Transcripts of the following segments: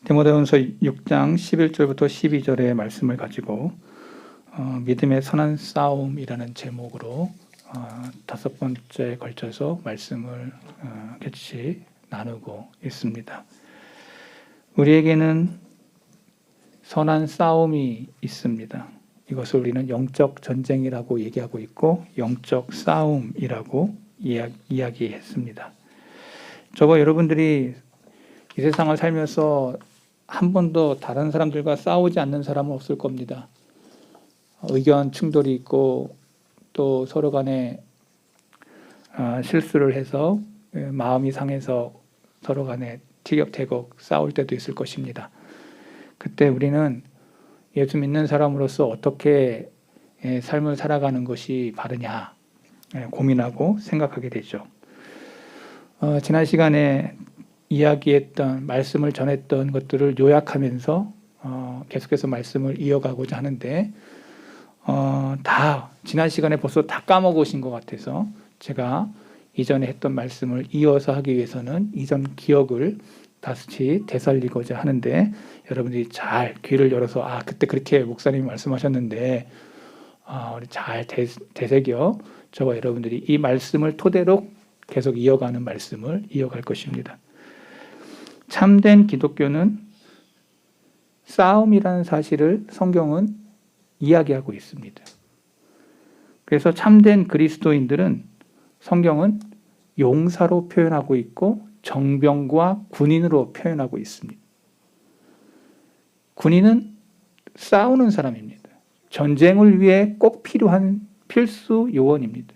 디모데전서 6장 11절부터 12절의 말씀을 가지고 믿음의 선한 싸움이라는 제목으로 5번째에 걸쳐서 말씀을 같이 나누고 있습니다. 우리에게는 선한 싸움이 있습니다. 이것을 우리는 영적 전쟁이라고 얘기하고 있고 영적 싸움이라고 이야기했습니다. 저와 여러분들이 이 세상을 살면서 한 번도 다른 사람들과 싸우지 않는 사람은 없을 겁니다. 의견 충돌이 있고 또 서로 간에 실수를 해서 마음이 상해서 서로 간에 티격태격 싸울 때도 있을 것입니다. 그때 우리는 예수 믿는 사람으로서 어떻게 삶을 살아가는 것이 바르냐 고민하고 생각하게 되죠. 지난 시간에 이야기했던 말씀을 전했던 것들을 요약하면서 계속해서 말씀을 이어가고자 하는데 다 지난 시간에 벌써 다 까먹으신 것 같아서 제가 이전에 했던 말씀을 이어서 하기 위해서는 이전 기억을 다시 되살리고자 하는데 여러분들이 잘 귀를 열어서 그때 그렇게 목사님이 말씀하셨는데 우리 잘 되새겨 저와 여러분들이 이 말씀을 토대로 계속 이어가는 말씀을 이어갈 것입니다. 참된 기독교는 싸움이라는 사실을 성경은 이야기하고 있습니다. 그래서 참된 그리스도인들은 성경은 용사로 표현하고 있고 정병과 군인으로 표현하고 있습니다. 군인은 싸우는 사람입니다. 전쟁을 위해 꼭 필요한 필수 요원입니다.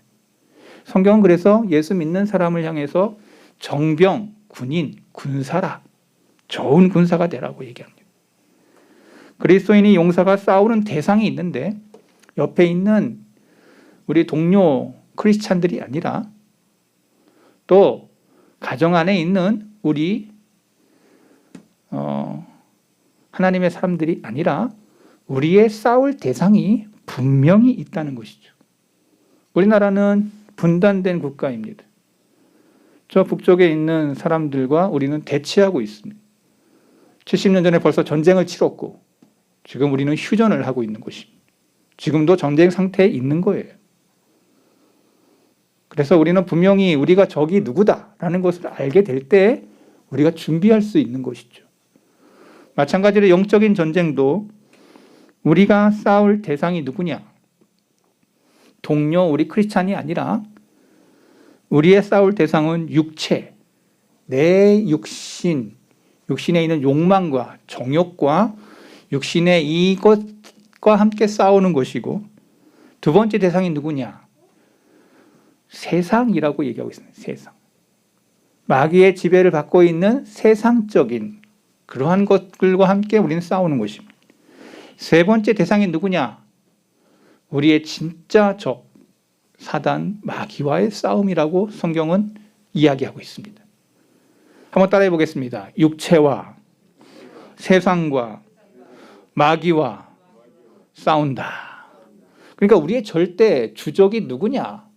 성경은 그래서 예수 믿는 사람을 향해서 정병, 군인, 군사라, 좋은 군사가 되라고 얘기합니다. 그리스도인이 용사가 싸우는 대상이 있는데 옆에 있는 우리 동료 크리스찬들이 아니라 또 가정 안에 있는 우리 하나님의 사람들이 아니라 우리의 싸울 대상이 분명히 있다는 것이죠. 우리나라는 분단된 국가입니다. 저 북쪽에 있는 사람들과 우리는 대치하고 있습니다. 70년 전에 벌써 전쟁을 치렀고 지금 우리는 휴전을 하고 있는 것입니다. 지금도 전쟁 상태에 있는 거예요. 그래서 우리는 분명히 우리가 적이 누구다라는 것을 알게 될 때 우리가 준비할 수 있는 것이죠. 마찬가지로 영적인 전쟁도 우리가 싸울 대상이 누구냐? 동료 우리 크리스찬이 아니라 우리의 싸울 대상은 육체, 내 육신, 육신에 있는 욕망과 정욕과 육신의 이것과 함께 싸우는 것이고 두 번째 대상이 누구냐? 세상이라고 얘기하고 있습니다. 세상. 마귀의 지배를 받고 있는 세상적인 그러한 것들과 함께 우리는 싸우는 것입니다. 세 번째 대상이 누구냐? 우리의 진짜 적, 사단, 마귀와의 싸움이라고 성경은 이야기하고 있습니다. 한번 따라해 보겠습니다. 육체와 세상과 마귀와 싸운다. 그러니까 우리의 절대 주적이 누구냐?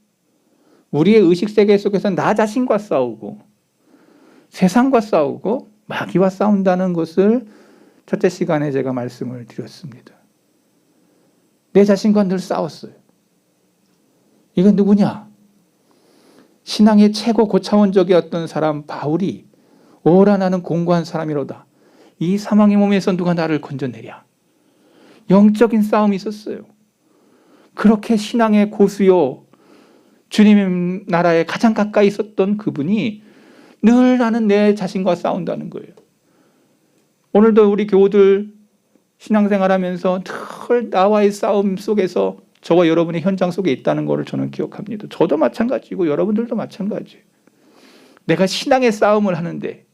우리의 의식세계 속에서 나 자신과 싸우고 세상과 싸우고 마귀와 싸운다는 것을 첫째 시간에 제가 말씀을 드렸습니다. 내 자신과 늘 싸웠어요. 이건 누구냐? 신앙의 최고 고차원적이었던 사람 바울이 오라 나는 공고한 사람이로다. 이 사망의 몸에서 누가 나를 건져내랴. 영적인 싸움이 있었어요. 그렇게 신앙의 고수요 주님의 나라에 가장 가까이 있었던 그분이 늘 나는 내 자신과 싸운다는 거예요. 오늘도 우리 교우들 신앙생활하면서 늘 나와의 싸움 속에서 저와 여러분의 현장 속에 있다는 것을 저는 기억합니다. 저도 마찬가지고 여러분들도 마찬가지예요. 내가 신앙의 싸움을 하는데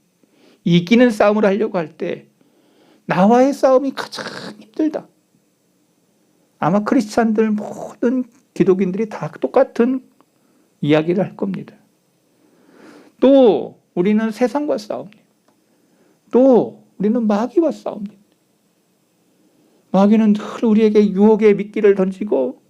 이기는 싸움을 하려고 할 때 나와의 싸움이 가장 힘들다. 아마 크리스찬들 모든 기독인들이 다 똑같은 이야기를 할 겁니다. 또 우리는 세상과 싸웁니다. 또 우리는 마귀와 싸웁니다. 마귀는 늘 우리에게 유혹의 미끼를 던지고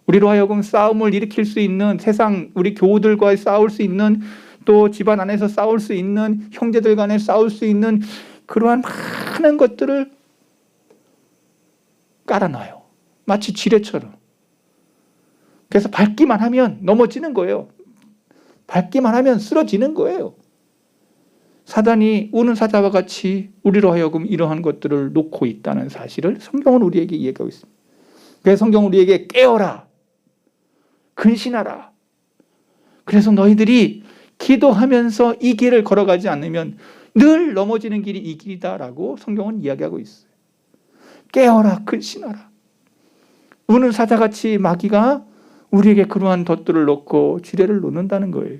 우리로 하여금 싸움을 일으킬 수 있는 세상 우리 교우들과 싸울 수 있는 또 집안 안에서 싸울 수 있는 형제들 간에 싸울 수 있는 그러한 많은 것들을 깔아놔요. 마치 지뢰처럼. 그래서 밟기만 하면 넘어지는 거예요. 밟기만 하면 쓰러지는 거예요. 사단이 우는 사자와 같이 우리로 하여금 이러한 것들을 놓고 있다는 사실을 성경은 우리에게 이야기하고 있습니다. 그래서 성경은 우리에게 깨어라, 근신하라. 그래서 너희들이 기도하면서 이 길을 걸어가지 않으면 늘 넘어지는 길이 이 길이다라고 성경은 이야기하고 있어요. 깨어라, 근신하라. 우는 사자같이 마귀가 우리에게 그러한 덫들을 놓고 지뢰를 놓는다는 거예요.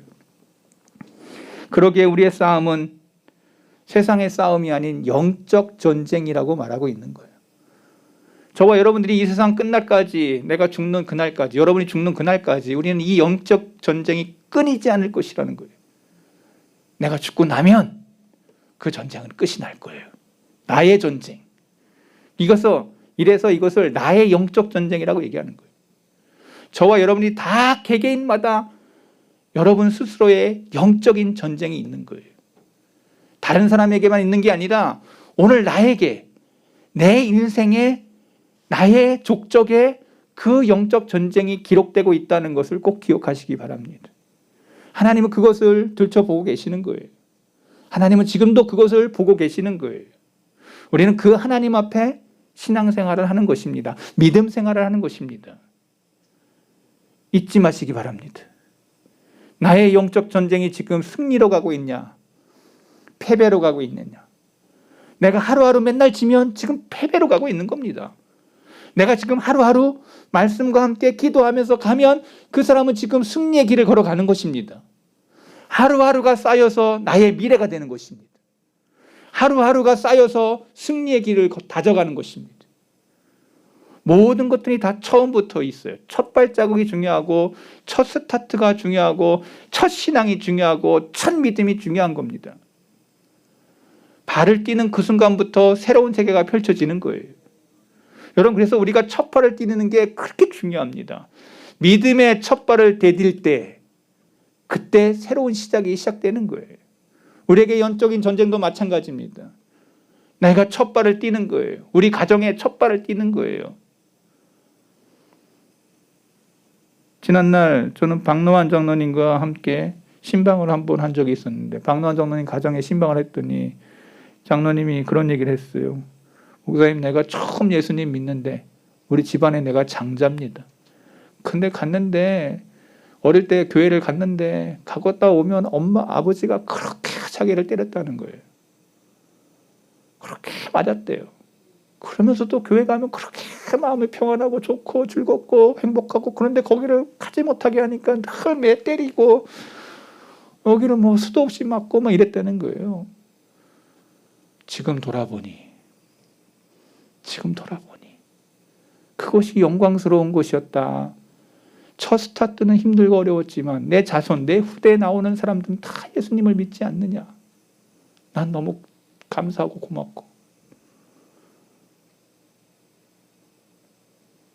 그러기에 우리의 싸움은 세상의 싸움이 아닌 영적 전쟁이라고 말하고 있는 거예요. 저와 여러분들이 이 세상 끝날까지, 내가 죽는 그날까지, 여러분이 죽는 그날까지 우리는 이 영적 전쟁이 끊이지 않을 것이라는 거예요. 내가 죽고 나면 그 전쟁은 끝이 날 거예요. 나의 전쟁. 이래서 이것을 나의 영적 전쟁이라고 얘기하는 거예요. 저와 여러분이 다 개개인마다 여러분 스스로의 영적인 전쟁이 있는 거예요. 다른 사람에게만 있는 게 아니라 오늘 나에게, 내 인생에, 나의 족적에 그 영적 전쟁이 기록되고 있다는 것을 꼭 기억하시기 바랍니다. 하나님은 그것을 들춰보고 계시는 거예요. 하나님은 지금도 그것을 보고 계시는 거예요. 우리는 그 하나님 앞에 신앙생활을 하는 것입니다. 믿음 생활을 하는 것입니다. 잊지 마시기 바랍니다. 나의 영적 전쟁이 지금 승리로 가고 있냐, 패배로 가고 있느냐. 내가 하루하루 맨날 지면 지금 패배로 가고 있는 겁니다. 내가 지금 하루하루 말씀과 함께 기도하면서 가면 그 사람은 지금 승리의 길을 걸어가는 것입니다. 하루하루가 쌓여서 나의 미래가 되는 것입니다. 하루하루가 쌓여서 승리의 길을 다져가는 것입니다. 모든 것들이 다 처음부터 있어요. 첫 발자국이 중요하고, 첫 스타트가 중요하고, 첫 신앙이 중요하고, 첫 믿음이 중요한 겁니다. 발을 띄는 그 순간부터 새로운 세계가 펼쳐지는 거예요. 여러분, 그래서 우리가 첫 발을 띄는 게 그렇게 중요합니다. 믿음의 첫 발을 디딜 때, 그때 새로운 시작이 시작되는 거예요. 우리에게 영적인 전쟁도 마찬가지입니다. 내가 첫 발을 띄는 거예요. 우리 가정의 첫 발을 띄는 거예요. 지난날 저는 박노환 장로님과 함께 신방을 한번 한 적이 있었는데, 박노환 장로님 가정에 신방을 했더니 장로님이 그런 얘기를 했어요. 목사님, 내가 처음 예수님 믿는데 우리 집안에 내가 장자입니다. 근데 갔는데, 어릴 때 교회를 갔는데 가갔다 오면 엄마 아버지가 그렇게 자기를 때렸다는 거예요. 그렇게 맞았대요. 그러면서도 교회 가면 그렇게 마음이 평안하고 좋고 즐겁고 행복하고, 그런데 거기를 가지 못하게 하니까 늘 매 때리고 여기를 뭐 수도 없이 맞고 막 이랬다는 거예요. 지금 돌아보니 그것이 영광스러운 것이었다. 첫 스타트는 힘들고 어려웠지만 내 자손, 내 후대에 나오는 사람들은 다 예수님을 믿지 않느냐. 난 너무 감사하고 고맙고,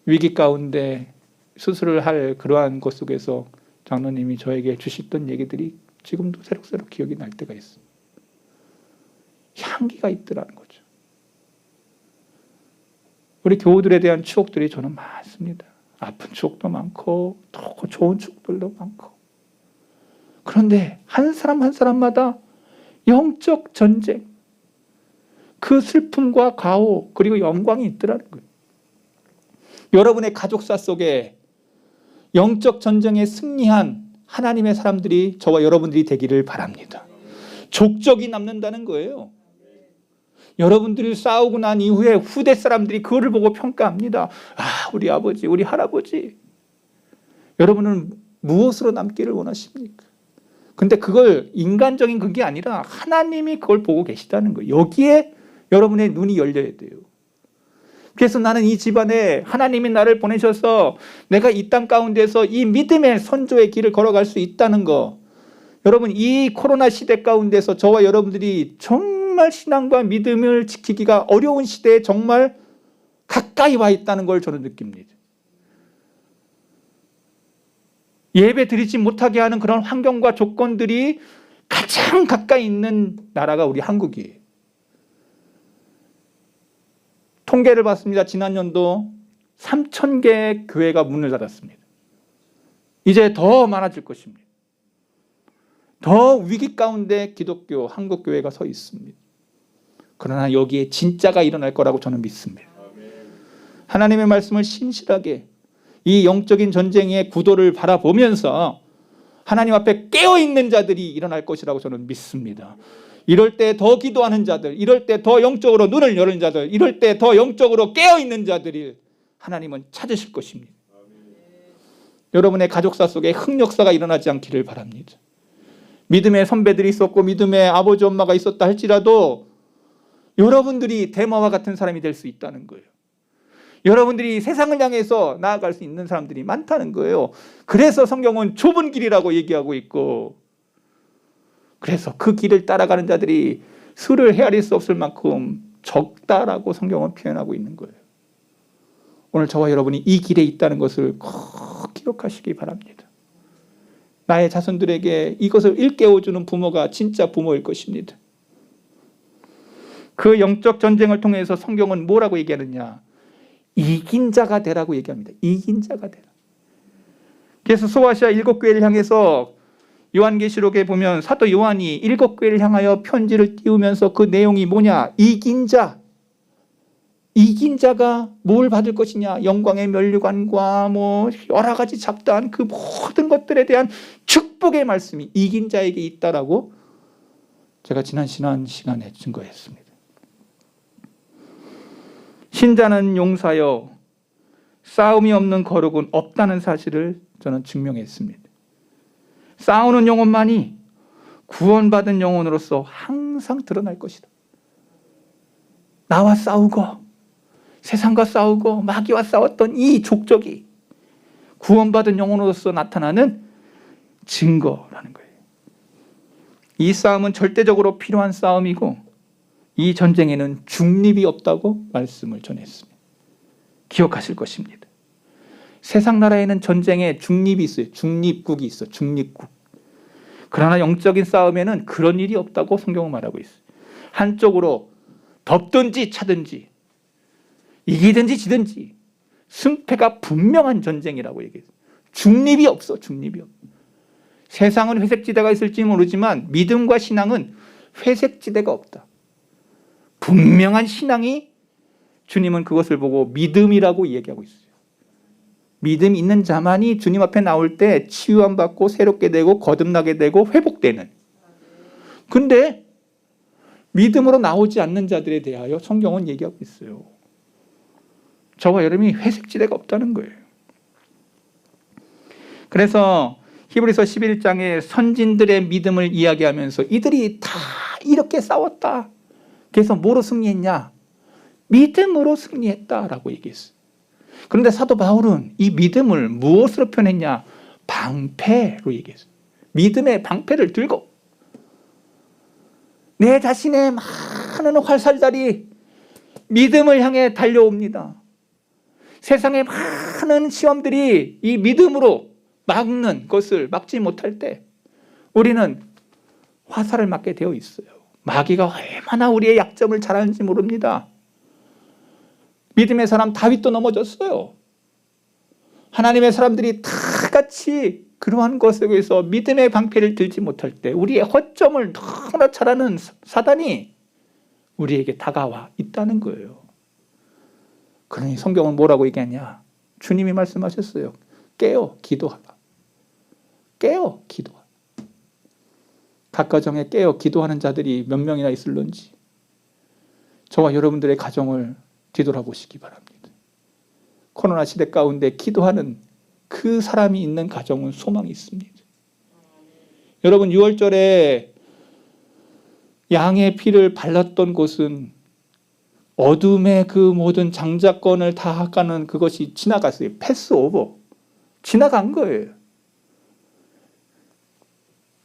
위기 가운데 수술을 할 그러한 것 속에서 장로님이 저에게 주시던 얘기들이 지금도 새록새록 기억이 날 때가 있어요. 향기가 있더라는 거죠. 우리 교우들에 대한 추억들이 저는 많습니다. 아픈 추억도 많고 또 좋은 추억들도 많고. 그런데 한 사람 한 사람마다 영적 전쟁, 그 슬픔과 가오 그리고 영광이 있더라는 거예요. 여러분의 가족사 속에 영적 전쟁에 승리한 하나님의 사람들이 저와 여러분들이 되기를 바랍니다. 족적이 남는다는 거예요. 여러분들이 싸우고 난 이후에 후대 사람들이 그거를 보고 평가합니다. 아, 우리 아버지, 우리 할아버지. 여러분은 무엇으로 남기를 원하십니까? 근데 그걸 인간적인 그게 아니라 하나님이 그걸 보고 계시다는 거예요. 여기에 여러분의 눈이 열려야 돼요. 그래서 나는 이 집안에 하나님이 나를 보내셔서 내가 이 땅 가운데서 이 믿음의 선조의 길을 걸어갈 수 있다는 거. 여러분, 이 코로나 시대 가운데서 저와 여러분들이 정말 신앙과 믿음을 지키기가 어려운 시대에 정말 가까이 와 있다는 걸 저는 느낍니다. 예배 드리지 못하게 하는 그런 환경과 조건들이 가장 가까이 있는 나라가 우리 한국이에요. 통계를 봤습니다. 지난 연도 3,000개 교회가 문을 닫았습니다. 이제 더 많아질 것입니다. 더 위기 가운데 기독교 한국교회가 서 있습니다. 그러나 여기에 진짜가 일어날 거라고 저는 믿습니다. 하나님의 말씀을 신실하게 이 영적인 전쟁의 구도를 바라보면서 하나님 앞에 깨어있는 자들이 일어날 것이라고 저는 믿습니다. 이럴 때 더 기도하는 자들, 이럴 때 더 영적으로 눈을 여는 자들, 이럴 때 더 영적으로 깨어있는 자들이 하나님은 찾으실 것입니다. 여러분의 가족사 속에 흑역사가 일어나지 않기를 바랍니다. 믿음의 선배들이 있었고 믿음의 아버지 엄마가 있었다 할지라도 여러분들이 대마와 같은 사람이 될 수 있다는 거예요. 여러분들이 세상을 향해서 나아갈 수 있는 사람들이 많다는 거예요. 그래서 성경은 좁은 길이라고 얘기하고 있고, 그래서 그 길을 따라가는 자들이 수를 헤아릴 수 없을 만큼 적다라고 성경은 표현하고 있는 거예요. 오늘 저와 여러분이 이 길에 있다는 것을 꼭 기억하시기 바랍니다. 나의 자손들에게 이것을 일깨워주는 부모가 진짜 부모일 것입니다. 그 영적 전쟁을 통해서 성경은 뭐라고 얘기하느냐? 이긴 자가 되라고 얘기합니다. 이긴 자가 되라. 그래서 소아시아 7교회를 향해서 요한계시록에 보면 사도 요한이 7교회를 향하여 편지를 띄우면서 그 내용이 뭐냐? 이긴 자. 이긴 자가 뭘 받을 것이냐? 영광의 면류관과 여러 가지 잡다한 그 모든 것들에 대한 축복의 말씀이 이긴 자에게 있다라고 제가 지난 시간에 증거했습니다. 신자는 용사여 싸움이 없는 거룩은 없다는 사실을 저는 증명했습니다. 싸우는 영혼만이 구원받은 영혼으로서 항상 드러날 것이다. 나와 싸우고 세상과 싸우고 마귀와 싸웠던 이 족적이 구원받은 영혼으로서 나타나는 증거라는 거예요. 이 싸움은 절대적으로 필요한 싸움이고 이 전쟁에는 중립이 없다고 말씀을 전했습니다. 기억하실 것입니다. 세상 나라에는 전쟁에 중립이 있어요. 중립국이 있어. 중립국. 그러나 영적인 싸움에는 그런 일이 없다고 성경은 말하고 있어요. 한쪽으로 덮든지 차든지 이기든지 지든지 승패가 분명한 전쟁이라고 얘기해요. 중립이 없어. 중립이 없어. 세상은 회색지대가 있을지 모르지만 믿음과 신앙은 회색지대가 없다. 분명한 신앙이 주님은 그것을 보고 믿음이라고 얘기하고 있어요. 믿음 있는 자만이 주님 앞에 나올 때 치유함 받고 새롭게 되고 거듭나게 되고 회복되는. 근데 믿음으로 나오지 않는 자들에 대하여 성경은 얘기하고 있어요. 저와 여러분이 회색지대가 없다는 거예요. 그래서 히브리서 11장에 선진들의 믿음을 이야기하면서 이들이 다 이렇게 싸웠다. 그래서 뭐로 승리했냐? 믿음으로 승리했다라고 얘기했어요. 그런데 사도 바울은 이 믿음을 무엇으로 표현했냐? 방패로 얘기했어요. 믿음의 방패를 들고 내 자신의 많은 활살들이 믿음을 향해 달려옵니다. 세상의 많은 시험들이 이 믿음으로 막는 것을 막지 못할 때 우리는 화살을 맞게 되어 있어요. 마귀가 얼마나 우리의 약점을 잘 아는지 모릅니다. 믿음의 사람 다윗도 넘어졌어요. 하나님의 사람들이 다 같이 그러한 것에서 믿음의 방패를 들지 못할 때 우리의 허점을 너무나 잘 아는 사단이 우리에게 다가와 있다는 거예요. 그러니 성경은 뭐라고 얘기하냐? 주님이 말씀하셨어요. 깨어 기도하라. 깨어 기도하라. 각 가정에 깨어 기도하는 자들이 몇 명이나 있을런지 저와 여러분들의 가정을 뒤돌아보시기 바랍니다. 코로나 시대 가운데 기도하는 그 사람이 있는 가정은 소망이 있습니다. 여러분 6월절에 양의 피를 발랐던 곳은 어둠의 그 모든 장자권을 다 닦아는 그것이 지나갔어요. 패스오버. 지나간 거예요.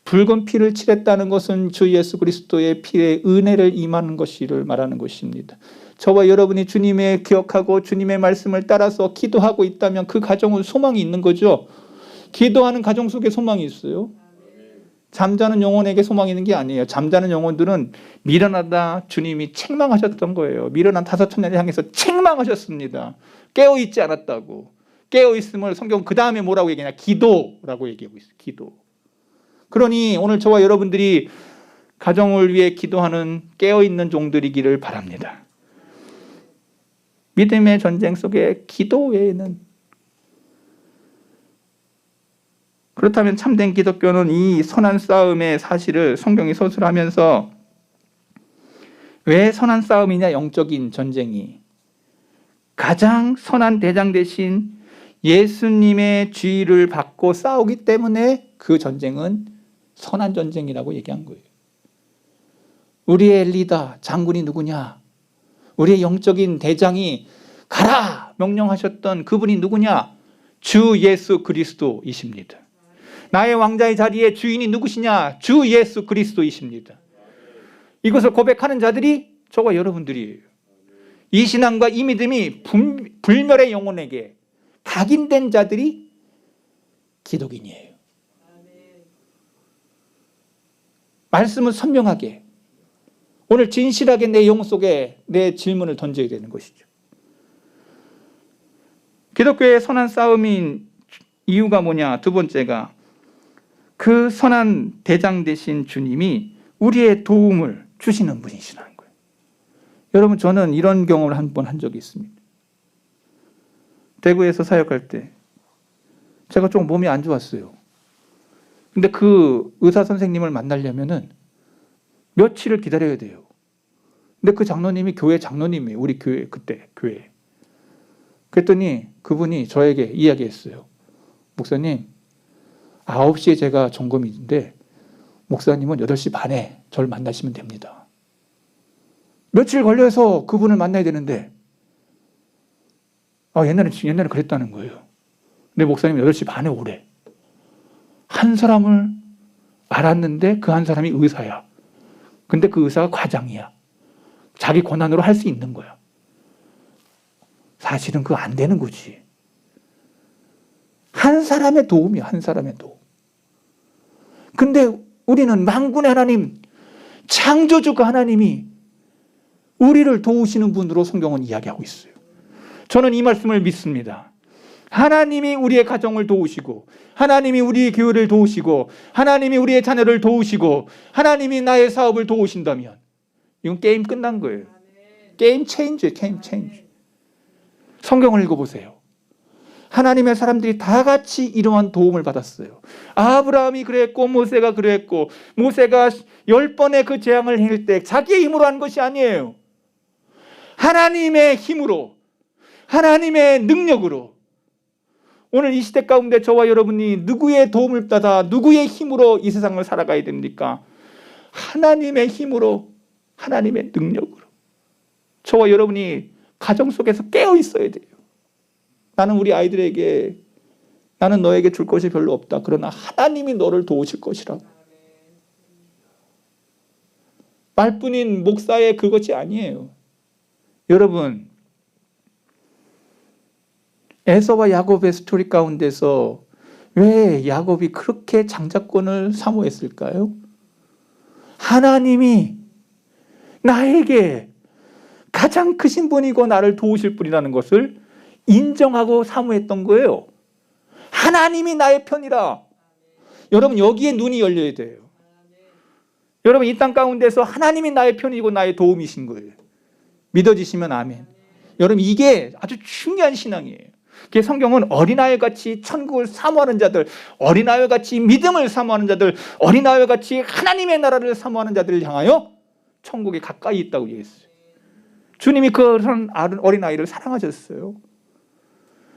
붉은 피를 칠했다는 것은 주 예수 그리스도의 피에 은혜를 임하는 것을 말하는 것입니다. 저와 여러분이 주님의 기억하고 주님의 말씀을 따라서 기도하고 있다면 그 가정은 소망이 있는 거죠. 기도하는 가정 속에 소망이 있어요. 잠자는 영혼에게 소망이 있는 게 아니에요. 잠자는 영혼들은 미련하다 주님이 책망하셨던 거예요. 미련한 5천년을 향해서 책망하셨습니다. 깨어있지 않았다고. 깨어있음을 성경 그 다음에 뭐라고 얘기하냐? 기도라고 얘기하고 있어요. 기도. 그러니 오늘 저와 여러분들이 가정을 위해 기도하는 깨어있는 종들이기를 바랍니다. 믿음의 전쟁 속에 기도 외에는, 그렇다면 참된 기독교는 이 선한 싸움의 사실을 성경이 서술하면서, 왜 선한 싸움이냐? 영적인 전쟁이 가장 선한 대장 대신 예수님의 지위를 받고 싸우기 때문에 그 전쟁은 선한 전쟁이라고 얘기한 거예요. 우리의 리더, 장군이 누구냐? 우리의 영적인 대장이 가라 명령하셨던 그분이 누구냐? 주 예수 그리스도이십니다. 나의 왕자의 자리에 주인이 누구시냐? 주 예수 그리스도이십니다. 이것을 고백하는 자들이 저와 여러분들이에요. 이 신앙과 이 믿음이 불멸의 영혼에게 각인된 자들이 기독인이에요. 말씀은 선명하게, 오늘 진실하게 내 영혼 속에 내 질문을 던져야 되는 것이죠. 기독교의 선한 싸움인 이유가 뭐냐? 두 번째가 그 선한 대장 되신 주님이 우리의 도움을 주시는 분이시라는 거예요. 여러분, 저는 이런 경험을 한 번 한 적이 있습니다. 대구에서 사역할 때 제가 좀 몸이 안 좋았어요. 근데 그 의사 선생님을 만나려면은 며칠을 기다려야 돼요. 근데 그 장로님이 교회 장로님이에요. 우리 교회, 그때 교회. 그랬더니 그분이 저에게 이야기했어요. 목사님, 9시에 제가 점검인데 목사님은 8시 반에 저를 만나시면 됩니다. 며칠 걸려서 그분을 만나야 되는데, 옛날에 그랬다는 거예요. 근데 목사님이 8시 반에 오래. 한 사람을 알았는데 그 한 사람이 의사야. 근데 그 의사가 과장이야. 자기 권한으로 할 수 있는 거야. 사실은 그거 안 되는 거지. 한 사람의 도움이야, 한 사람의 도움. 근데 우리는 만군의 하나님, 창조주 그 하나님이 우리를 도우시는 분으로 성경은 이야기하고 있어요. 저는 이 말씀을 믿습니다. 하나님이 우리의 가정을 도우시고, 하나님이 우리의 교회를 도우시고, 하나님이 우리의 자녀를 도우시고, 하나님이 나의 사업을 도우신다면 이건 게임 끝난 거예요. 게임 체인지예요, 게임 체인지. 성경을 읽어보세요. 하나님의 사람들이 다 같이 이러한 도움을 받았어요. 아브라함이 그랬고, 모세가 그랬고, 모세가 10번의 그 재앙을 행할 때 자기의 힘으로 한 것이 아니에요. 하나님의 힘으로, 하나님의 능력으로. 오늘 이 시대 가운데 저와 여러분이 누구의 도움을 받아 누구의 힘으로 이 세상을 살아가야 됩니까? 하나님의 힘으로, 하나님의 능력으로. 저와 여러분이 가정 속에서 깨어 있어야 돼요. 나는 우리 아이들에게, 나는 너에게 줄 것이 별로 없다. 그러나 하나님이 너를 도우실 것이라고. 말뿐인 목사의 그것이 아니에요. 여러분, 에서와 야곱의 스토리 가운데서 왜 야곱이 그렇게 장자권을 사모했을까요? 하나님이 나에게 가장 크신 분이고 나를 도우실 분이라는 것을 인정하고 사모했던 거예요. 하나님이 나의 편이라. 여러분, 여기에 눈이 열려야 돼요. 여러분, 이 땅 가운데서 하나님이 나의 편이고 나의 도움이신 거예요. 믿어지시면 아멘. 여러분, 이게 아주 중요한 신앙이에요. 성경은 어린아이같이 천국을 사모하는 자들, 어린아이같이 믿음을 사모하는 자들, 어린아이같이 하나님의 나라를 사모하는 자들을 향하여 천국에 가까이 있다고 얘기했어요. 주님이 그런 어린아이를 사랑하셨어요.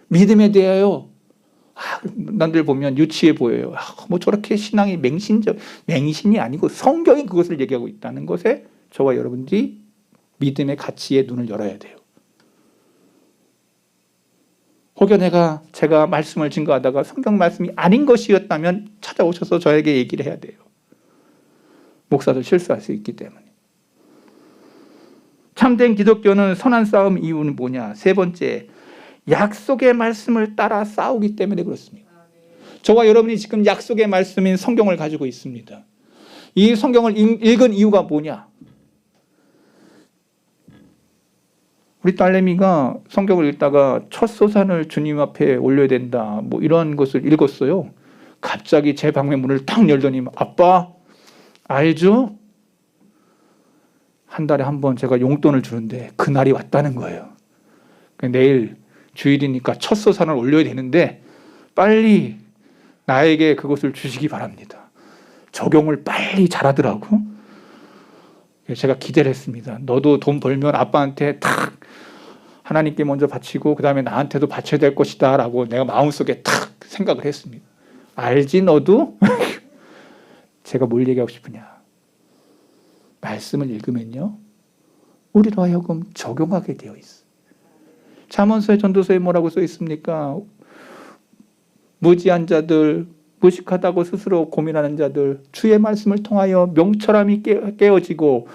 믿음에 대하여 남들 보면 유치해 보여요. 뭐 저렇게 신앙이 맹신이 아니고 성경이 그것을 얘기하고 있다는 것에 저와 여러분들이 믿음의 가치에 눈을 열어야 돼요. 혹여 제가 말씀을 증거하다가 성경 말씀이 아닌 것이었다면 찾아오셔서 저에게 얘기를 해야 돼요. 목사도 실수할 수 있기 때문에. 참된 기독교는 선한 싸움 이유는 뭐냐? 세 번째, 약속의 말씀을 따라 싸우기 때문에 그렇습니다. 저와 여러분이 지금 약속의 말씀인 성경을 가지고 있습니다. 이 성경을 읽은 이유가 뭐냐? 우리 딸내미가 성경을 읽다가 첫 소산을 주님 앞에 올려야 된다, 뭐 이런 것을 읽었어요. 갑자기 제 방의 문을 탁 열더니, 아빠 알죠? 한 달에 한 번 제가 용돈을 주는데 그날이 왔다는 거예요. 내일 주일이니까 첫 소산을 올려야 되는데 빨리 나에게 그것을 주시기 바랍니다. 적용을 빨리 잘하더라고. 제가 기대를 했습니다. 너도 돈 벌면 아빠한테 탁 하나님께 먼저 바치고 그 다음에 나한테도 바쳐야 될 것이다 라고 내가 마음속에 탁 생각을 했습니다. 알지 너도? 제가 뭘 얘기하고 싶으냐? 말씀을 읽으면요, 우리로 하여금 적용하게 되어 있어. 잠언서의 전도서에 뭐라고 써 있습니까? 무지한 자들, 무식하다고 스스로 고민하는 자들, 주의 말씀을 통하여 명철함이 깨어지고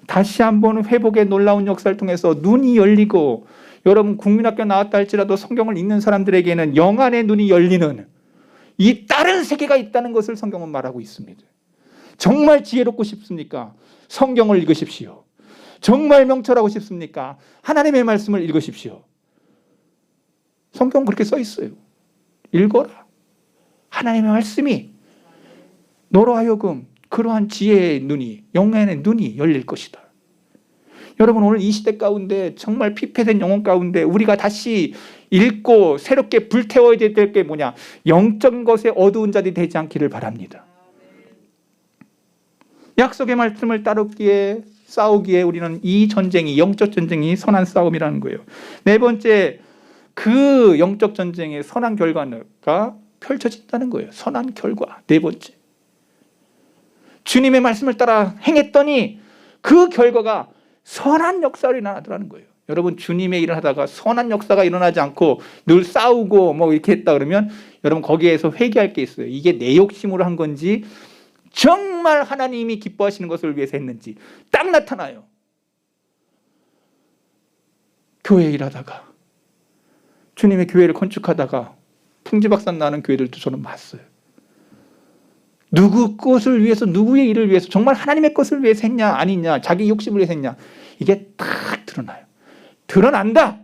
다시 한번 회복의 놀라운 역사를 통해서 눈이 열리고, 여러분 국민학교 나왔다 할지라도 성경을 읽는 사람들에게는 영안의 눈이 열리는 이 다른 세계가 있다는 것을 성경은 말하고 있습니다. 정말 지혜롭고 싶습니까? 성경을 읽으십시오. 정말 명철하고 싶습니까? 하나님의 말씀을 읽으십시오. 성경은 그렇게 써 있어요. 읽어라. 하나님의 말씀이 너로 하여금 그러한 지혜의 눈이, 영안의 눈이 열릴 것이다. 여러분, 오늘 이 시대 가운데 정말 피폐된 영혼 가운데 우리가 다시 읽고 새롭게 불태워야 될 게 뭐냐? 영적인 것에 어두운 자들이 되지 않기를 바랍니다. 약속의 말씀을 따르기에, 싸우기에 우리는 이 전쟁이, 영적 전쟁이 선한 싸움이라는 거예요. 네 번째, 그 영적 전쟁의 선한 결과가 펼쳐진다는 거예요. 선한 결과. 네 번째, 주님의 말씀을 따라 행했더니 그 결과가 선한 역사로 일어나더라는 거예요. 여러분, 주님의 일을 하다가 선한 역사가 일어나지 않고 늘 싸우고 뭐 이렇게 했다 그러면 여러분 거기에서 회개할 게 있어요. 이게 내 욕심으로 한 건지 정말 하나님이 기뻐하시는 것을 위해서 했는지 딱 나타나요. 교회 일하다가, 주님의 교회를 건축하다가 풍지박산 나는 교회들도 저는 봤어요. 누구 것을 위해서, 누구의 일을 위해서, 정말 하나님의 것을 위해서 했냐 아니냐, 자기 욕심을 위해서 했냐, 이게 딱 드러나요. 드러난다.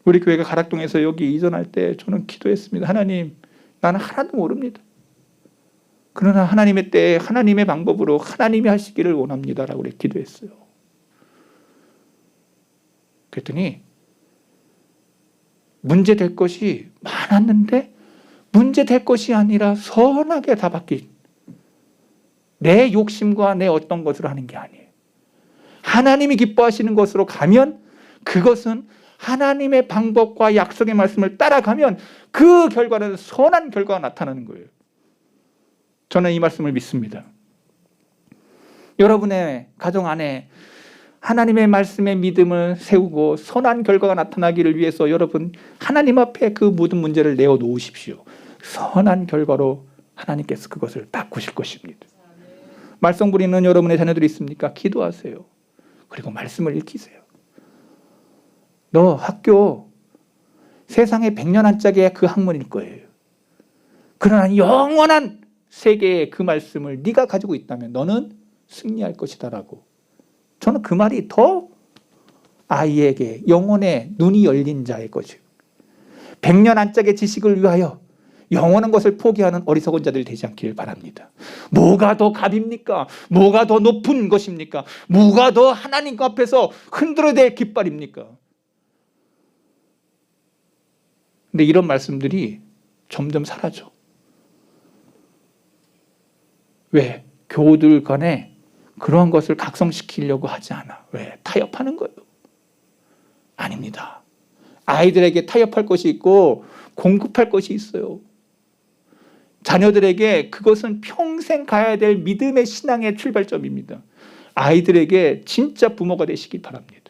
우리 교회가 가락동에서 여기 이전할 때 저는 기도했습니다. 하나님, 나는 하나도 모릅니다. 그러나 하나님의 때에 하나님의 방법으로 하나님이 하시기를 원합니다라고 그렇게 기도했어요. 그랬더니 문제될 것이 많았는데 문제될 것이 아니라 선하게 다 바뀐, 내 욕심과 내 어떤 것으로 하는 게 아니에요. 하나님이 기뻐하시는 것으로 가면 그것은 하나님의 방법과 약속의 말씀을 따라가면 그 결과는 선한 결과가 나타나는 거예요. 저는 이 말씀을 믿습니다. 여러분의 가정 안에 하나님의 말씀의 믿음을 세우고 선한 결과가 나타나기를 위해서 여러분 하나님 앞에 그 모든 문제를 내어놓으십시오. 선한 결과로 하나님께서 그것을 바꾸실 것입니다. 말썽 부리는 여러분의 자녀들이 있습니까? 기도하세요. 그리고 말씀을 읽히세요. 너 학교 세상에 100년 한짝의 그 학문일 거예요. 그러나 영원한 세계의 그 말씀을 네가 가지고 있다면 너는 승리할 것이다라고. 저는 그 말이 더 아이에게 영혼의 눈이 열린 자의 것이에요. 100년 한짝의 지식을 위하여 영원한 것을 포기하는 어리석은 자들이 되지 않기를 바랍니다. 뭐가 더 값입니까? 뭐가 더 높은 것입니까? 뭐가 더 하나님 앞에서 흔들어야 될 깃발입니까? 근데 이런 말씀들이 점점 사라져. 왜? 교우들 간에 그러한 것을 각성시키려고 하지 않아. 왜? 타협하는 거예요. 아닙니다. 아이들에게 타협할 것이 있고 공급할 것이 있어요. 자녀들에게 그것은 평생 가야 될 믿음의 신앙의 출발점입니다. 아이들에게 진짜 부모가 되시길 바랍니다.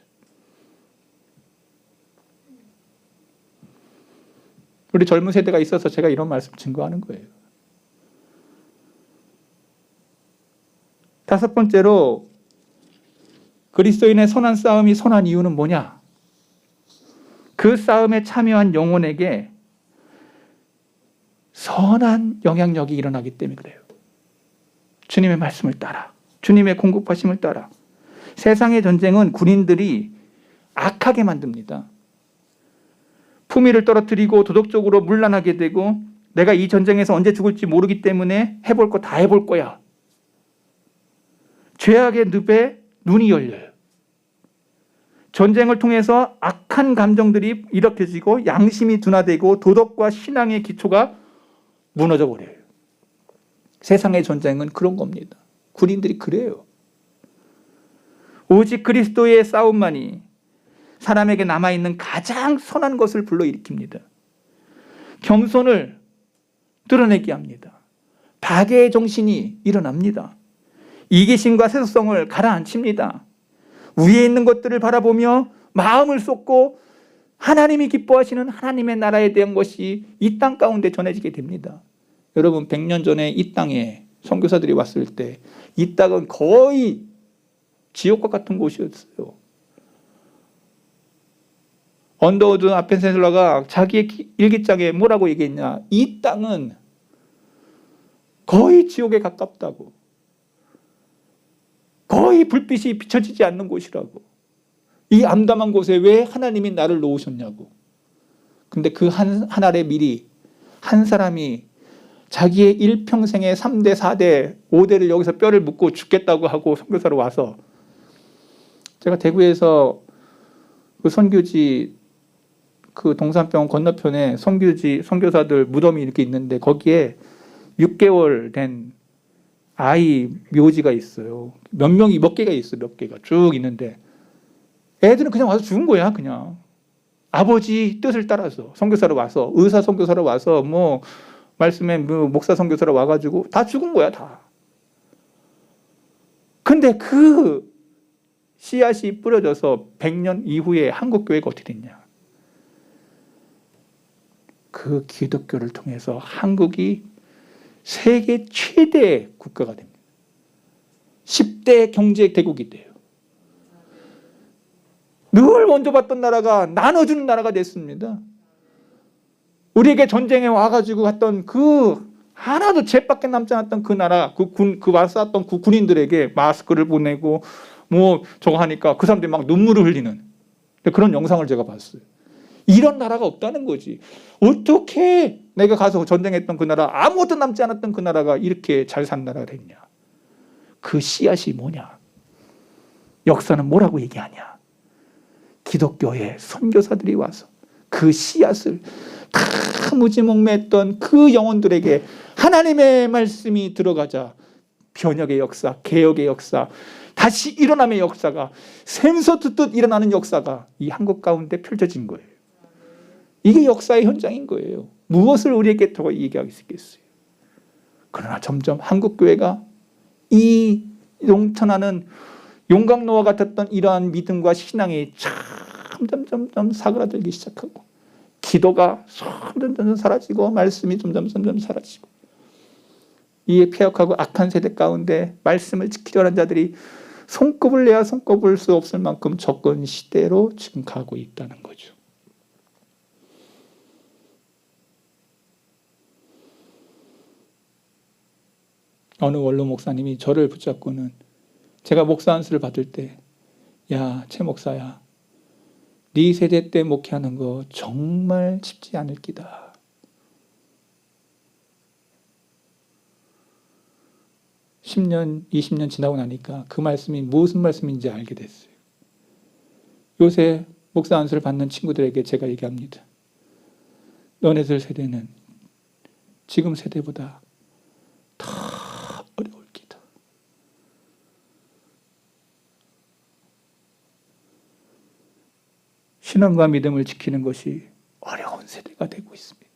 우리 젊은 세대가 있어서 제가 이런 말씀 증거하는 거예요. 다섯 번째로 그리스도인의 선한 싸움이 선한 이유는 뭐냐? 그 싸움에 참여한 영혼에게 선한 영향력이 일어나기 때문에 그래요. 주님의 말씀을 따라, 주님의 공급하심을 따라. 세상의 전쟁은 군인들이 악하게 만듭니다. 품위를 떨어뜨리고 도덕적으로 문란하게 되고, 내가 이 전쟁에서 언제 죽을지 모르기 때문에 해볼 거 다 해볼 거야. 죄악의 늪에 눈이 열려요. 전쟁을 통해서 악한 감정들이 일으켜지고 양심이 둔화되고 도덕과 신앙의 기초가 무너져 버려요. 세상의 전쟁은 그런 겁니다. 군인들이 그래요. 오직 그리스도의 싸움만이 사람에게 남아있는 가장 선한 것을 불러일으킵니다. 겸손을 드러내게 합니다. 박애의 정신이 일어납니다. 이기심과 세속성을 가라앉힙니다. 위에 있는 것들을 바라보며 마음을 쏟고 하나님이 기뻐하시는 하나님의 나라에 대한 것이 이 땅 가운데 전해지게 됩니다. 여러분, 100년 전에 이 땅에 선교사들이 왔을 때 이 땅은 거의 지옥과 같은 곳이었어요. 언더우드 아펜셀러가 자기의 일기장에 뭐라고 얘기했냐? 이 땅은 거의 지옥에 가깝다고. 거의 불빛이 비춰지지 않는 곳이라고. 이 암담한 곳에 왜 하나님이 나를 놓으셨냐고. 근데 그 한 알의 미리 한 사람이 자기의 일평생의 3대, 4대, 5대를 여기서 뼈를 묻고 죽겠다고 하고 선교사로 와서, 제가 대구에서 그 선교지 그 동산병원 건너편에 선교사들 무덤이 이렇게 있는데 거기에 6개월 된 아이 묘지가 있어요. 몇 개가 있어요. 몇 개가 쭉 있는데 애들은 그냥 와서 죽은 거야. 그냥 아버지 뜻을 따라서 선교사로 와서, 의사 선교사로 와서, 뭐 말씀에 목사 선교사로 와가지고 다 죽은 거야. 다. 근데 그 씨앗이 뿌려져서 100년 이후에 한국 교회가 어떻게 됐냐? 그 기독교를 통해서 한국이 세계 최대 국가가 됩니다. 10대 경제 대국이 돼요. 늘 먼저 봤던 나라가 나눠주는 나라가 됐습니다. 우리에게 전쟁에 와가지고 갔던 그 하나도 죄밖에 남지 않았던 그 나라, 그 와서 왔던 그 군인들에게 마스크를 보내고 뭐 저거 하니까 그 사람들이 막 눈물을 흘리는 그런 영상을 제가 봤어요. 이런 나라가 없다는 거지. 어떻게 내가 가서 전쟁했던 그 나라, 아무것도 남지 않았던 그 나라가 이렇게 잘 산 나라가 됐냐? 그 씨앗이 뭐냐? 역사는 뭐라고 얘기하냐? 기독교의 선교사들이 와서 그 씨앗을 다 무지몽매했던 그 영혼들에게 하나님의 말씀이 들어가자 변혁의 역사, 개혁의 역사, 다시 일어남의 역사가, 샘솟듯 일어나는 역사가 이 한국 가운데 펼쳐진 거예요. 이게 역사의 현장인 거예요. 무엇을 우리에게 더 얘기할 수 있겠어요? 그러나 점점 한국교회가 이 용천하는 용광로와 같았던 이러한 믿음과 신앙이 점점 사그라들기 시작하고, 기도가 점점 사라지고, 말씀이 점점 사라지고, 이에 폐역하고 악한 세대 가운데 말씀을 지키려는 자들이 손꼽을 내야 손꼽을 수 없을 만큼 접근 시대로 지금 가고 있다는 거죠. 어느 원로 목사님이 저를 붙잡고는, 제가 목사 안수를 받을 때, 야, 최 목사야, 네 세대 때 목회하는 거 정말 쉽지 않을 기다. 십 10년, 20년 지나고 나니까 그 말씀이 무슨 말씀인지 알게 됐어요. 요새 목사 안수를 받는 친구들에게 제가 얘기합니다. 너네들 세대는 지금 세대보다 더 어려울 기다. 신앙과 믿음을 지키는 것이 어려운 세대가 되고 있습니다.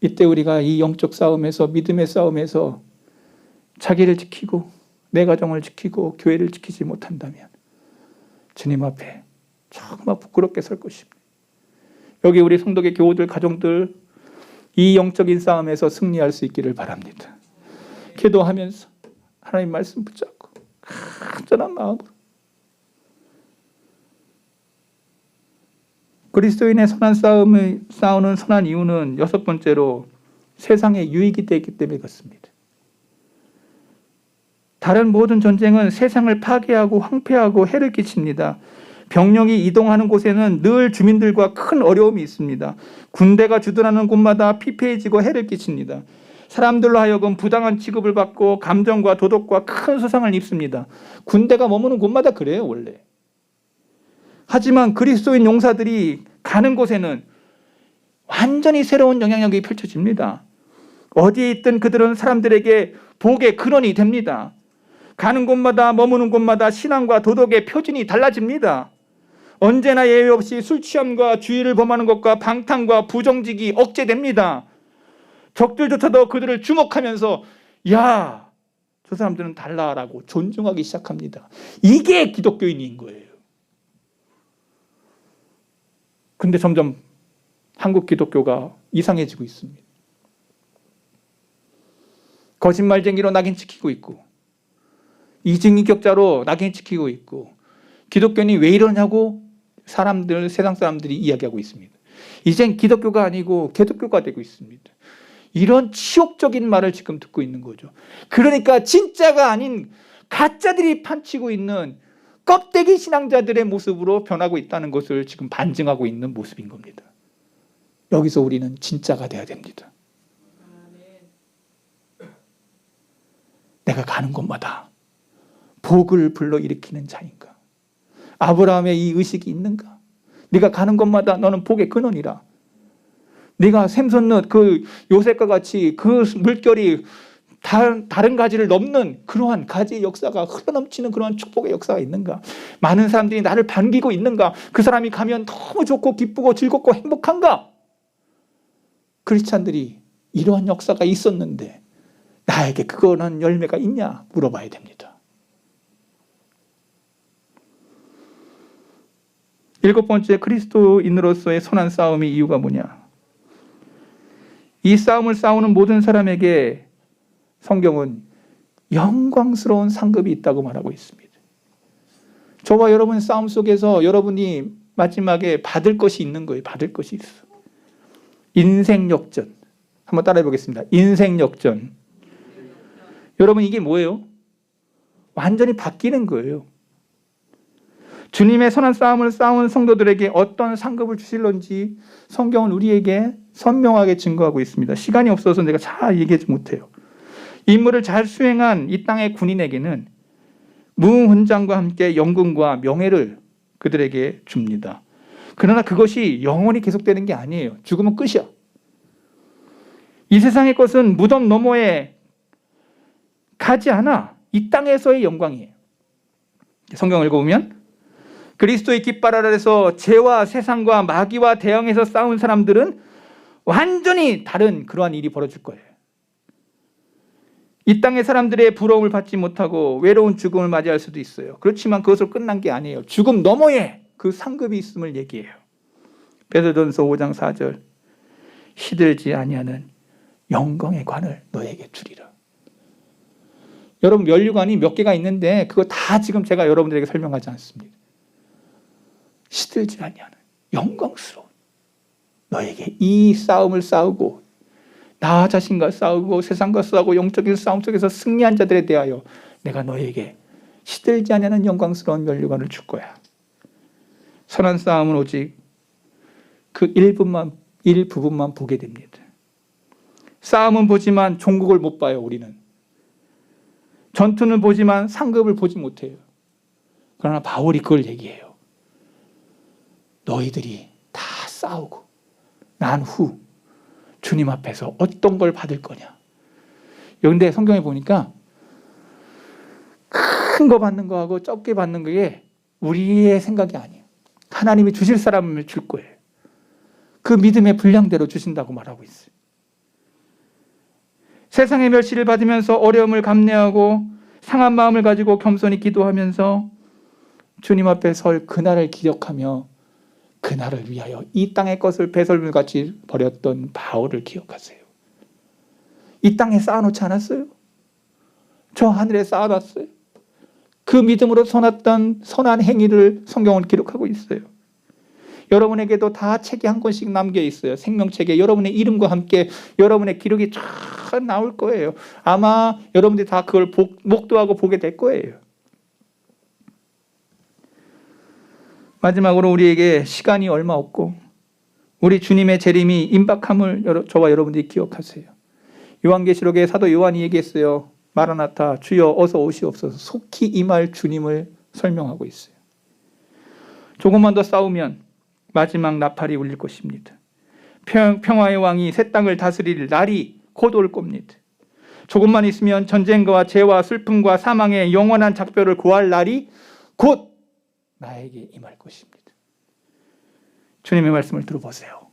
이때 우리가 이 영적 싸움에서, 믿음의 싸움에서 자기를 지키고 내 가정을 지키고 교회를 지키지 못한다면 주님 앞에 정말 부끄럽게 설 것입니다. 여기 우리 성도계 교우들, 가정들 이 영적인 싸움에서 승리할 수 있기를 바랍니다. 기도하면서 하나님 말씀 붙잡고 간절한 마음으로 그리스도인의 선한 싸움을 싸우는 선한 이유는 여섯 번째로 세상에 유익이 되기 때문에 그렇습니다. 다른 모든 전쟁은 세상을 파괴하고 황폐하고 해를 끼칩니다. 병력이 이동하는 곳에는 늘 주민들과 큰 어려움이 있습니다. 군대가 주둔하는 곳마다 피폐해지고 해를 끼칩니다. 사람들로 하여금 부당한 취급을 받고 감정과 도덕과 큰 수상을 입습니다. 군대가 머무는 곳마다 그래요, 원래. 하지만 그리스도인 용사들이 가는 곳에는 완전히 새로운 영향력이 펼쳐집니다. 어디에 있든 그들은 사람들에게 복의 근원이 됩니다. 가는 곳마다 머무는 곳마다 신앙과 도덕의 표준이 달라집니다. 언제나 예외 없이 술 취함과 주의를 범하는 것과 방탕과 부정직이 억제됩니다. 적들조차도 그들을 주목하면서 야, 저 사람들은 달라라고 존중하기 시작합니다. 이게 기독교인인 거예요. 근데 점점 한국 기독교가 이상해지고 있습니다. 거짓말쟁이로 낙인 찍히고 있고 이중인격자로 낙인 찍히고 있고 기독교인이 왜 이러냐고 세상 사람들이 이야기하고 있습니다. 이젠 기독교가 아니고 개독교가 되고 있습니다. 이런 치욕적인 말을 지금 듣고 있는 거죠. 그러니까 진짜가 아닌 가짜들이 판치고 있는 껍데기 신앙자들의 모습으로 변하고 있다는 것을 지금 반증하고 있는 모습인 겁니다. 여기서 우리는 진짜가 돼야 됩니다. 내가 가는 곳마다 복을 불러일으키는 자인가? 아브라함의 이 의식이 있는가? 네가 가는 곳마다 너는 복의 근원이라. 네가 샘솟는 그 요셉과 같이 그 물결이 다른 가지를 넘는 그러한 가지의 역사가 흘러넘치는 그러한 축복의 역사가 있는가? 많은 사람들이 나를 반기고 있는가? 그 사람이 가면 너무 좋고 기쁘고 즐겁고 행복한가? 크리스찬들이 이러한 역사가 있었는데 나에게 그거는 열매가 있냐? 물어봐야 됩니다. 일곱 번째, 그리스도인으로서의 선한 싸움의 이유가 뭐냐? 이 싸움을 싸우는 모든 사람에게 성경은 영광스러운 상급이 있다고 말하고 있습니다. 저와 여러분의 싸움 속에서 여러분이 마지막에 받을 것이 있는 거예요. 받을 것이 있어. 인생 역전. 한번 따라해 보겠습니다. 인생 역전. 여러분, 이게 뭐예요? 완전히 바뀌는 거예요. 주님의 선한 싸움을 싸운 성도들에게 어떤 상급을 주실런지 성경은 우리에게 선명하게 증거하고 있습니다. 시간이 없어서 내가 잘 얘기하지 못해요. 임무를 잘 수행한 이 땅의 군인에게는 무훈장과 함께 영광과 명예를 그들에게 줍니다. 그러나 그것이 영원히 계속되는 게 아니에요. 죽으면 끝이야. 이 세상의 것은 무덤 너머에 가지 않아. 이 땅에서의 영광이에요. 성경을 읽어보면 그리스도의 깃발 아래서 죄와 세상과 마귀와 대항해서 싸운 사람들은 완전히 다른 그러한 일이 벌어질 거예요. 이 땅의 사람들의 부러움을 받지 못하고 외로운 죽음을 맞이할 수도 있어요. 그렇지만 그것으로 끝난 게 아니에요. 죽음 너머에 그 상급이 있음을 얘기해요. 베드로전서 5장 4절 시들지 아니하는 영광의 관을 너에게 주리라. 여러분, 면류관이 몇 개가 있는데 그거 다 지금 제가 여러분들에게 설명하지 않습니다. 시들지 아니하는 영광스러운 너에게 이 싸움을 싸우고 나 자신과 싸우고 세상과 싸우고 영적인 싸움 속에서 승리한 자들에 대하여 내가 너에게 시들지 아니하는 영광스러운 면류관을 줄 거야. 선한 싸움은 오직 그 일부분만 보게 됩니다. 싸움은 보지만 종국을 못 봐요. 우리는 전투는 보지만 상급을 보지 못해요. 그러나 바울이 그걸 얘기해요. 너희들이 다 싸우고 난 후 주님 앞에서 어떤 걸 받을 거냐. 그런데 성경에 보니까 큰 거 받는 거하고 적게 받는 게 우리의 생각이 아니에요. 하나님이 주실 사람을 줄 거예요. 그 믿음의 분량대로 주신다고 말하고 있어요. 세상의 멸시를 받으면서 어려움을 감내하고 상한 마음을 가지고 겸손히 기도하면서 주님 앞에 설 그날을 기억하며 그날을 위하여 이 땅의 것을 배설물같이 버렸던 바울을 기억하세요. 이 땅에 쌓아놓지 않았어요? 저 하늘에 쌓아놨어요. 그 믿음으로 선했던 선한 행위를 성경은 기록하고 있어요. 여러분에게도 다 책이 한 권씩 남겨 있어요. 생명책에 여러분의 이름과 함께 여러분의 기록이 쫙 나올 거예요. 아마 여러분들이 다 그걸 목도하고 보게 될 거예요. 마지막으로 우리에게 시간이 얼마 없고 우리 주님의 재림이 임박함을 저와 여러분들이 기억하세요. 요한계시록에 사도 요한이 얘기했어요. 마라나타, 주여 어서 오시옵소서. 속히 임할 주님을 설명하고 있어요. 조금만 더 싸우면 마지막 나팔이 울릴 것입니다. 평화의 왕이 새 땅을 다스릴 날이 곧 올 겁니다. 조금만 있으면 전쟁과 죄와 슬픔과 사망의 영원한 작별을 고할 날이 곧 나에게 임할 것입니다. 주님의 말씀을 들어보세요.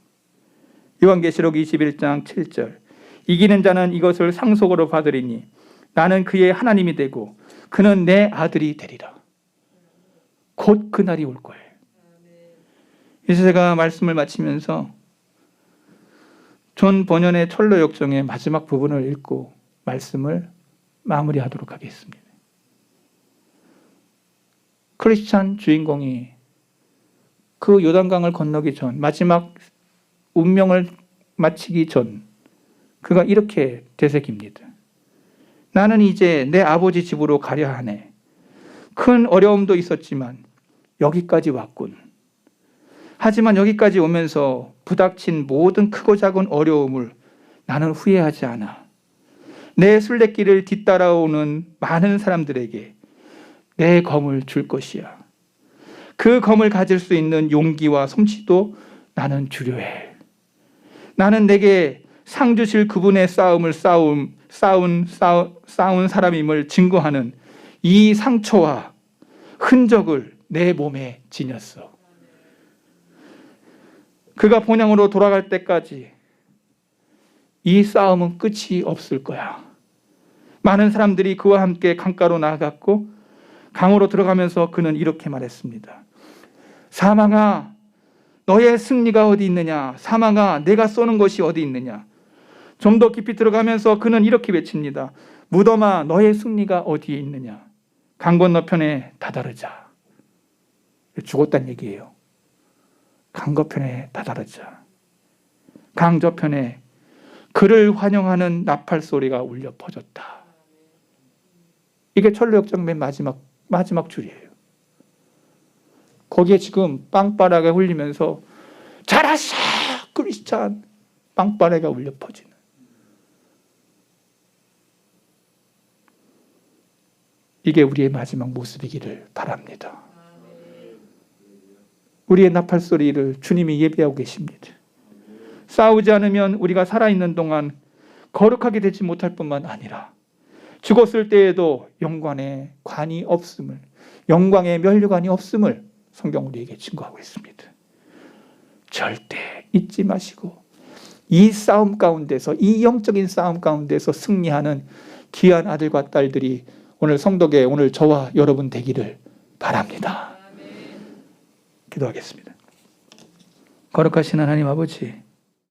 요한계시록 21장 7절 이기는 자는 이것을 상속으로 받으리니 나는 그의 하나님이 되고 그는 내 아들이 되리라. 곧 그날이 올 거예요. 이제 제가 말씀을 마치면서 존 버년의 철로 역정의 마지막 부분을 읽고 말씀을 마무리하도록 하겠습니다. 크리스찬 주인공이 그 요단강을 건너기 전, 마지막 운명을 마치기 전 그가 이렇게 되새깁니다. 나는 이제 내 아버지 집으로 가려 하네. 큰 어려움도 있었지만 여기까지 왔군. 하지만 여기까지 오면서 부닥친 모든 크고 작은 어려움을 나는 후회하지 않아. 내 순례길을 뒤따라오는 많은 사람들에게 내 검을 줄 것이야. 그 검을 가질 수 있는 용기와 솜씨도 나는 주려 해. 나는 내게 상 주실 그분의 싸움을 싸운 사람임을 증거하는 이 상처와 흔적을 내 몸에 지녔어. 그가 본향으로 돌아갈 때까지 이 싸움은 끝이 없을 거야. 많은 사람들이 그와 함께 강가로 나아갔고 강으로 들어가면서 그는 이렇게 말했습니다. 사망아, 너의 승리가 어디 있느냐? 사망아, 내가 쏘는 것이 어디 있느냐? 좀 더 깊이 들어가면서 그는 이렇게 외칩니다. 무덤아, 너의 승리가 어디에 있느냐? 강 건너편에 다다르자. 죽었다는 얘기예요. 강 건너편에 다다르자. 강 저편에 그를 환영하는 나팔 소리가 울려 퍼졌다. 이게 철로 역정 맨 마지막 줄이에요. 거기에 지금 빵빠라가 울리면서 잘하셔 크리스찬 빵빠라가 울려 퍼지는 이게 우리의 마지막 모습이기를 바랍니다. 우리의 나팔 소리를 주님이 예비하고 계십니다. 싸우지 않으면 우리가 살아있는 동안 거룩하게 되지 못할 뿐만 아니라 죽었을 때에도 영광의 관이 없음을, 영광의 면류관이 없음을 성경 우리에게 증거하고 있습니다. 절대 잊지 마시고 이 싸움 가운데서, 이 영적인 싸움 가운데서 승리하는 귀한 아들과 딸들이 오늘 성덕에 오늘 저와 여러분 되기를 바랍니다. 기도하겠습니다. 거룩하신 하나님 아버지,